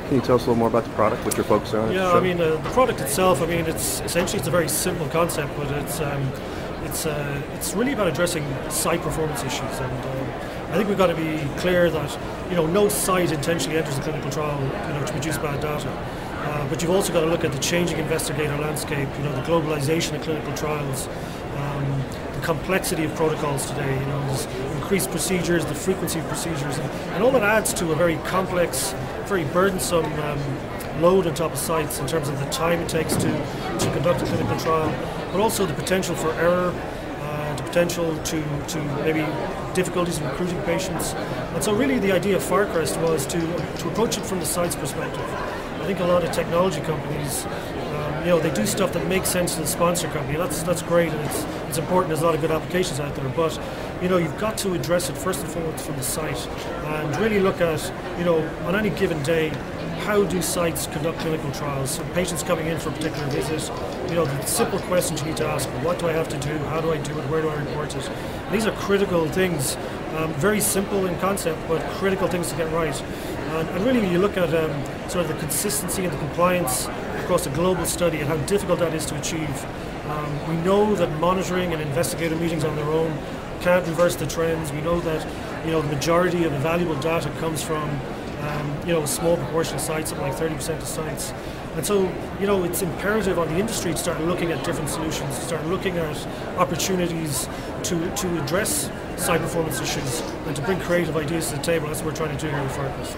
Can you tell us a little more about the product, what you're focusing on? Yeah, I mean, the product itself, I mean, it's a very simple concept, but it's really about addressing site performance issues, and I think we've got to be clear that no site intentionally enters a clinical trial to produce bad data. But you've also got to look at the changing investigator landscape, the globalization of clinical trials, the complexity of protocols today, there's increased procedures, the frequency of procedures, and all that adds to a very complex, very burdensome load on top of sites in terms of the time it takes to conduct a clinical trial, but also the potential for error, the potential to maybe difficulties in recruiting patients. And so really the idea of Firecrest was to approach it from the site's perspective. I think a lot of technology companies, they do stuff that makes sense to the sponsor company. That's great, and it's important. There's a lot of good applications out there, but you've got to address it first and foremost from the site, and really look at on any given day, how do sites conduct clinical trials? So patients coming in for a particular visit, the simple questions you need to ask: what do I have to do? How do I do it? Where do I report it? And these are critical things, very simple in concept, but critical things to get right. And really, you look at sort of the consistency and the compliance across a global study and how difficult that is to achieve. We know that monitoring and investigator meetings on their own can't reverse the trends. We know that the majority of the valuable data comes from a small proportion of sites, something like 30% of sites. And so, it's imperative on the industry to start looking at different solutions, to start looking at opportunities to address site performance issues and to bring creative ideas to the table. That's what we're trying to do here at Firecrest.